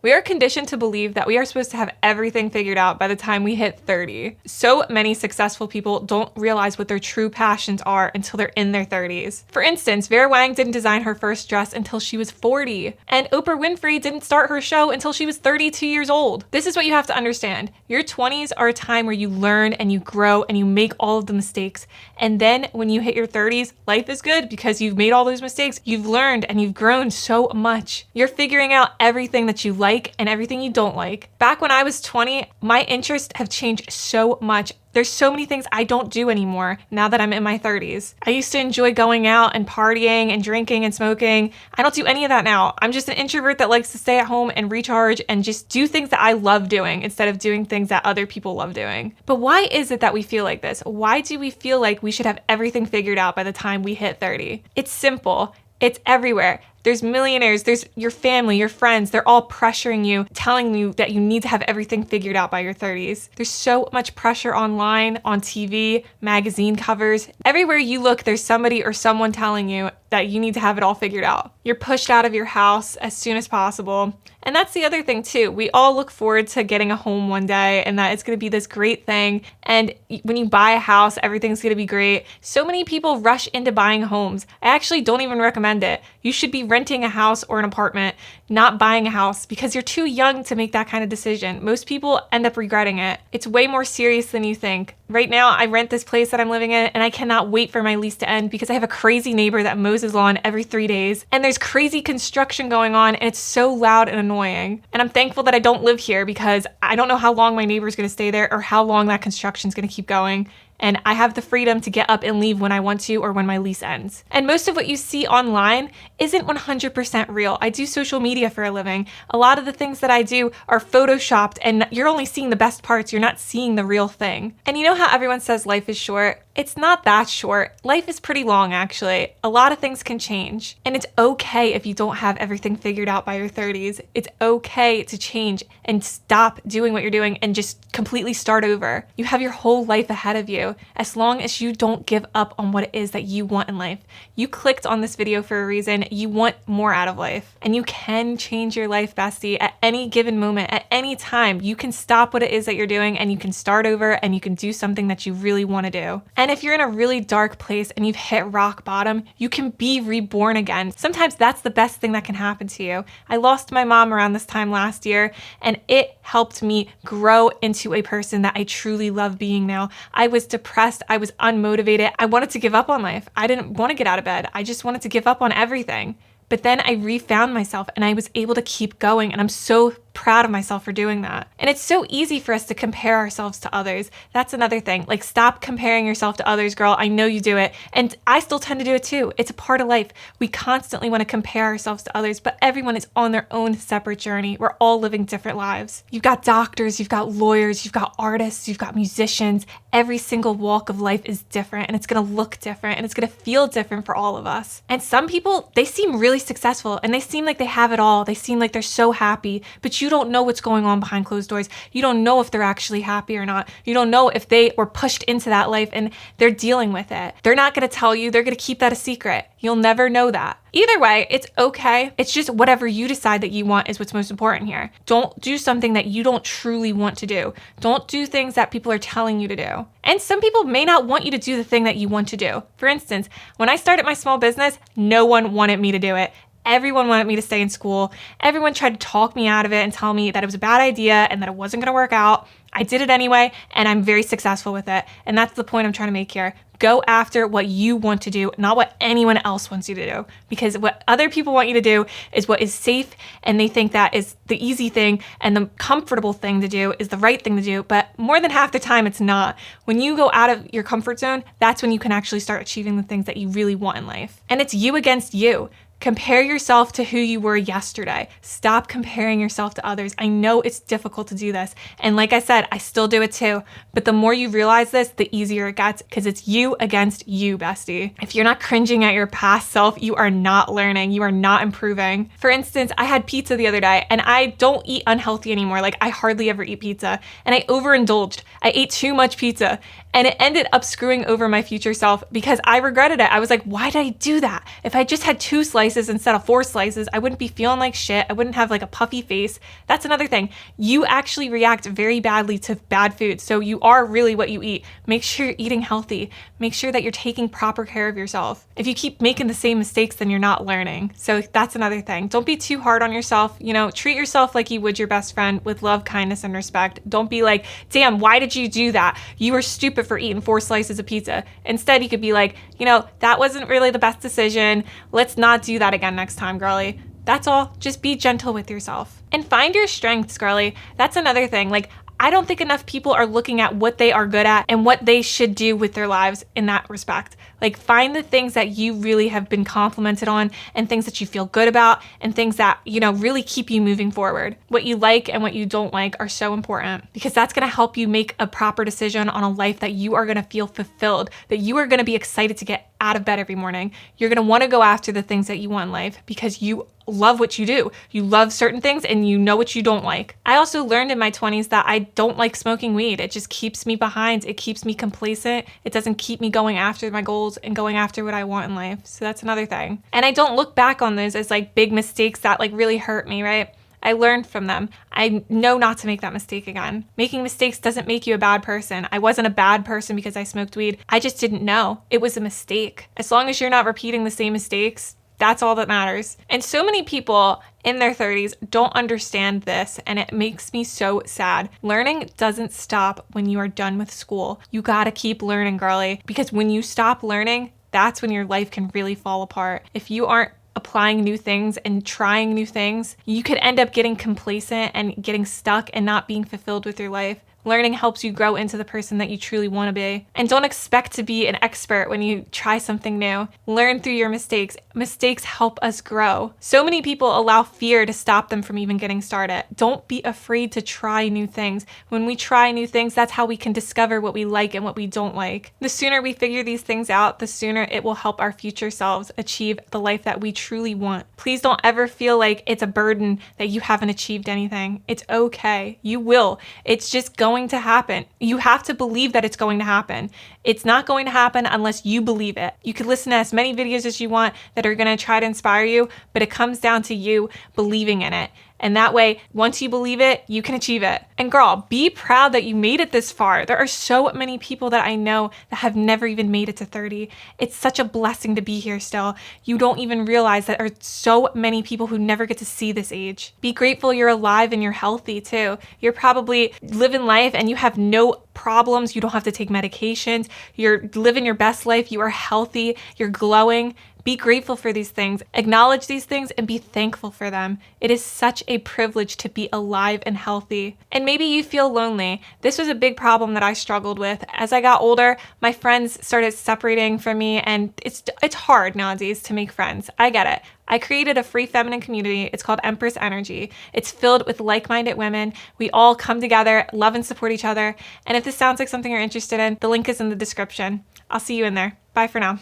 We are conditioned to believe that we are supposed to have everything figured out by the time we hit 30. So many successful people don't realize what their true passions are until they're in their 30s. For instance, Vera Wang didn't design her first dress until she was 40, and Oprah Winfrey didn't start her show until she was 32 years old. This is what you have to understand. Your 20s are a time where you learn and you grow and you make all of the mistakes. And then when you hit your 30s, life is good because you've made all those mistakes. You've learned and you've grown so much. You're figuring out everything that you like and everything you don't like. Back when I was 20, my interests have changed so much. There's so many things I don't do anymore now that I'm in my 30s. I used to enjoy going out and partying and drinking and smoking. I don't do any of that now. I'm just an introvert that likes to stay at home and recharge and just do things that I love doing instead of doing things that other people love doing. But why is it that we feel like this? Why do we feel like we should have everything figured out by the time we hit 30? It's simple. It's everywhere. There's millionaires, there's your family, your friends, they're all pressuring you, telling you that you need to have everything figured out by your 30s. There's so much pressure online, on TV, magazine covers. Everywhere you look, there's somebody or someone telling you that you need to have it all figured out. You're pushed out of your house as soon as possible. And that's the other thing too. We all look forward to getting a home one day and that it's gonna be this great thing. And when you buy a house, everything's gonna be great. So many people rush into buying homes. I actually don't even recommend it. You should be renting a house or an apartment, not buying a house, because you're too young to make that kind of decision. Most people end up regretting it. It's way more serious than you think. Right now, I rent this place that I'm living in and I cannot wait for my lease to end because I have a crazy neighbor that mows his lawn every 3 days and there's crazy construction going on and it's so loud and annoying. And I'm thankful that I don't live here because I don't know how long my neighbor's gonna stay there or how long that construction's gonna keep going. And I have the freedom to get up and leave when I want to or when my lease ends. And most of what you see online isn't 100% real. I do social media for a living. A lot of the things that I do are photoshopped and you're only seeing the best parts. You're not seeing the real thing. And you know how everyone says life is short? It's not that short. Life is pretty long, actually. A lot of things can change. And it's okay if you don't have everything figured out by your 30s. It's okay to change and stop doing what you're doing and just completely start over. You have your whole life ahead of you, as long as you don't give up on what it is that you want in life. You clicked on this video for a reason. You want more out of life. And you can change your life, bestie, at any given moment, at any time. You can stop what it is that you're doing and you can start over and you can do something that you really want to do. And if you're in a really dark place and you've hit rock bottom, you can be reborn again. Sometimes that's the best thing that can happen to you. I lost my mom around this time last year, and it helped me grow into a person that I truly love being now. I was depressed. I was unmotivated. I wanted to give up on life. I didn't want to get out of bed. I just wanted to give up on everything. But then I refound myself and I was able to keep going, and I'm so proud of myself for doing that. And it's so easy for us to compare ourselves to others. That's another thing. Like, stop comparing yourself to others, girl. I know you do it. And I still tend to do it too. It's a part of life. We constantly want to compare ourselves to others, but everyone is on their own separate journey. We're all living different lives. You've got doctors, you've got lawyers, you've got artists, you've got musicians. Every single walk of life is different, and it's going to look different, and it's going to feel different for all of us. And some people, they seem really successful and they seem like they have it all. They seem like they're so happy, but you don't know what's going on behind closed doors. You don't know if they're actually happy or not. You don't know if they were pushed into that life and they're dealing with it. They're not going to tell you. They're going to keep that a secret. You'll never know that. Either way, it's okay. It's just whatever you decide that you want is what's most important here. Don't do something that you don't truly want to do. Don't do things that people are telling you to do. And some people may not want you to do the thing that you want to do. For instance, when I started my small business, no one wanted me to do it. Everyone wanted me to stay in school. Everyone tried to talk me out of it and tell me that it was a bad idea and that it wasn't going to work out. I did it anyway, and I'm very successful with it. And that's the point I'm trying to make here. Go after what you want to do, not what anyone else wants you to do. Because what other people want you to do is what is safe, and they think that is the easy thing and the comfortable thing to do is the right thing to do. But more than half the time, it's not. When you go out of your comfort zone, that's when you can actually start achieving the things that you really want in life. And it's you against you. Compare yourself to who you were yesterday. Stop comparing yourself to others. I know it's difficult to do this. And like I said, I still do it too. But the more you realize this, the easier it gets, because it's you against you, bestie. If you're not cringing at your past self, you are not learning. You are not improving. For instance, I had pizza the other day, and I don't eat unhealthy anymore. Like, I hardly ever eat pizza. And I overindulged. I ate too much pizza. And it ended up screwing over my future self because I regretted it. I was like, why did I do that? If I just had 2 slices slices instead of 4 slices, I wouldn't be feeling like shit. I wouldn't have like a puffy face. That's another thing. You actually react very badly to bad food. So you are really what you eat. Make sure you're eating healthy. Make sure that you're taking proper care of yourself. If you keep making the same mistakes, then you're not learning. So that's another thing. Don't be too hard on yourself. You know, treat yourself like you would your best friend with love, kindness, and respect. Don't be like, damn, why did you do that? You were stupid for eating 4 slices of pizza. Instead, you could be like, you know, that wasn't really the best decision. Let's not do that again next time, girly. That's all. Just be gentle with yourself. And find your strengths, girly. That's another thing. Like, I don't think enough people are looking at what they are good at and what they should do with their lives in that respect. Like, find the things that you really have been complimented on and things that you feel good about and things that, you know, really keep you moving forward. What you like and what you don't like are so important because that's going to help you make a proper decision on a life that you are going to feel fulfilled, that you are going to be excited to get out of bed every morning. You're going to want to go after the things that you want in life because you love what you do. You love certain things and you know what you don't like. I also learned in my 20s that I don't like smoking weed. It just keeps me behind. It keeps me complacent. It doesn't keep me going after my goals and going after what I want in life. So that's another thing. And I don't look back on those as like big mistakes that like really hurt me, right? I learned from them. I know not to make that mistake again. Making mistakes doesn't make you a bad person. I wasn't a bad person because I smoked weed. I just didn't know. It was a mistake. As long as you're not repeating the same mistakes, that's all that matters. And so many people in their 30s don't understand this, and it makes me so sad. Learning doesn't stop when you are done with school. You gotta keep learning, girly, because when you stop learning, that's when your life can really fall apart. If you aren't applying new things and trying new things, you could end up getting complacent and getting stuck and not being fulfilled with your life. Learning helps you grow into the person that you truly want to be. And don't expect to be an expert when you try something new. Learn through your mistakes. Mistakes help us grow. So many people allow fear to stop them from even getting started. Don't be afraid to try new things. When we try new things, that's how we can discover what we like and what we don't like. The sooner we figure these things out, the sooner it will help our future selves achieve the life that we truly want. Please don't ever feel like it's a burden that you haven't achieved anything. It's okay. You will. It's just going to happen. You have to believe that it's going to happen. It's not going to happen unless you believe it. You can listen to as many videos as you want that are going to try to inspire you, but it comes down to you believing in it. And that way, once you believe it, you can achieve it. And girl, be proud that you made it this far. There are so many people that I know that have never even made it to 30. It's such a blessing to be here still. You don't even realize that there are so many people who never get to see this age. Be grateful you're alive and you're healthy too. You're probably living life and you have no problems. You don't have to take medications. You're living your best life. You are healthy. You're glowing. Be grateful for these things, acknowledge these things, and be thankful for them. It is such a privilege to be alive and healthy. And maybe you feel lonely. This was a big problem that I struggled with. As I got older, my friends started separating from me, and it's hard nowadays to make friends. I get it. I created a free feminine community. It's called Empress Energy. It's filled with like-minded women. We all come together, love and support each other. And if this sounds like something you're interested in, the link is in the description. I'll see you in there. Bye for now.